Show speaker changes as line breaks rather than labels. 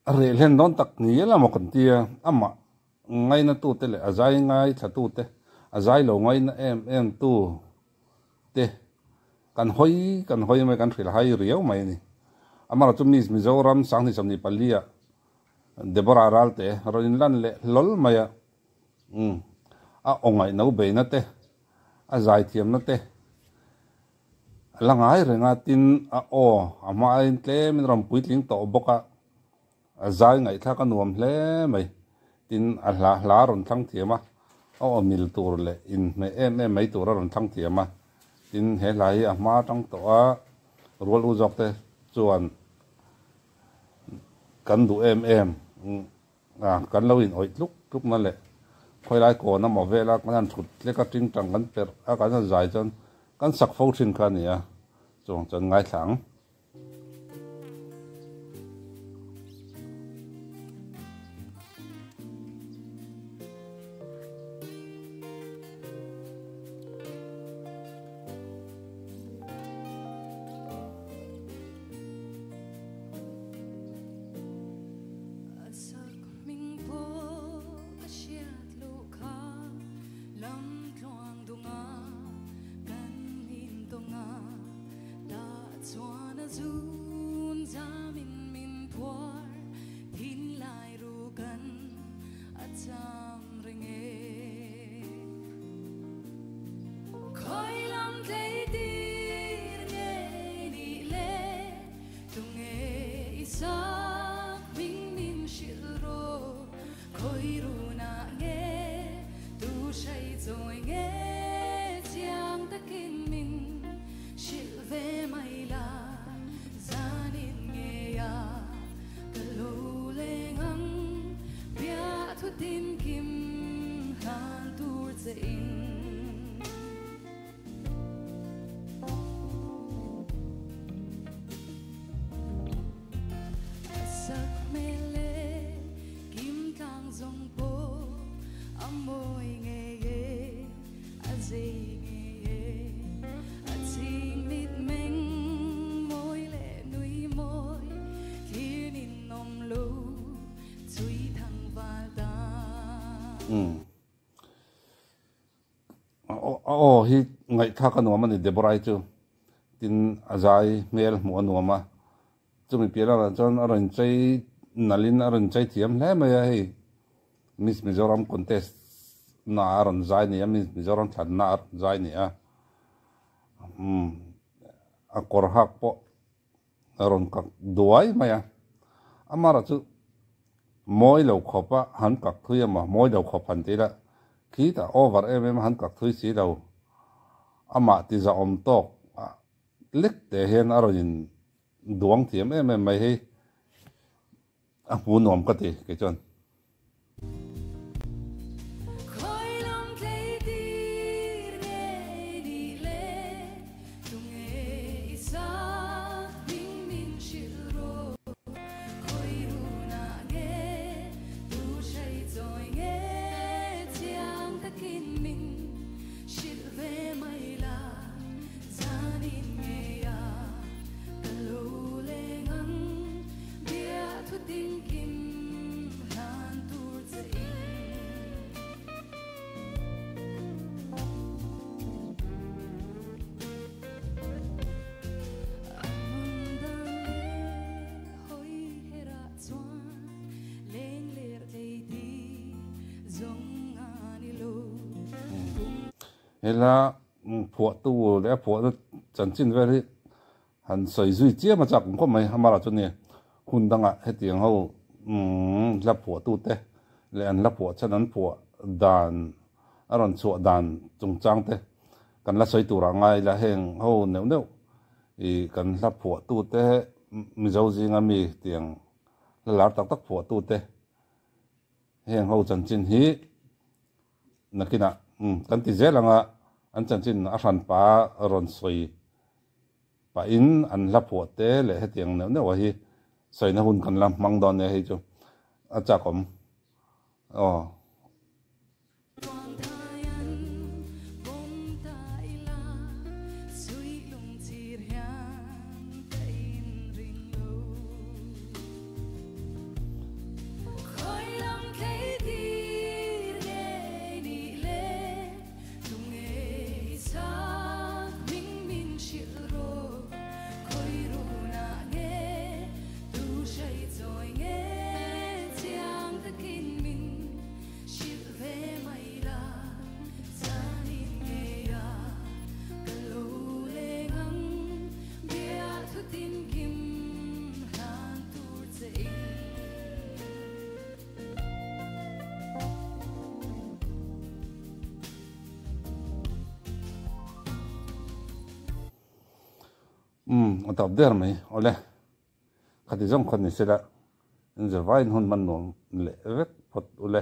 re len don tak ni la mo kan tia ama ngai na tu te le azai ngai tha tu te azai lo ngai na em tu te kan hoi mai kan thil hai riau mai ni amara chu Mizoram sang ni samni palia debora ralte roin lan le lol maya a ongai no be na te azai thiam na te langai renga tin a o ama in tle min ram puitling to boka azai ngai tha ka nuam hle mai tin a hla ron thang thiama o mil tur le in me em mai tur ron thang thiama tin he lai a ma tang to a rol u jok te chuan kan du em kan lo in oi tluk na le khoi lai ko na mo vela kan thut le ka ting tang kan per a kan zai chon kan sak fo thin kha ni a chong chon ngai thang hi ngai tha ka nuam ani deborai chu tin azai mel mu nuama chumi pira chon aron chei nalin aron chei thiam hle mai hi Miss Mizoram contest na aron zai ni Miss Mizoram thlan na zai ni a kor hak po aron ka duai maya amara chu moi lo khopa han kak thuya ma moi lo khopan te la khi ta over han kak thui si lo ama ti za om tok lek te hen aron duang thiam mai hi a hu nom ka ti ke chon hela phua tu le phua chan chin ve ri han soi zui chia ma chak ko mai hamara chu ni hun danga hetiang ho la phua tu te le an la phua chan an phua dan aron chu dan chung chang te kan la soi tu ra ngai la heng ho neu i kan la phua tu te mi zo jing ami tiang la lar tak tak phua tu te heng ho chan chin hi nakina kan ti zelanga an chan chin a ran pa ron soi pa in an la pho te le hetiang ne wa hi soi na hun kan lam mang don ne hi chu a cha kom tập der mai ole khati jong khon ni sela in giờ vai hun man nom le vek phot ule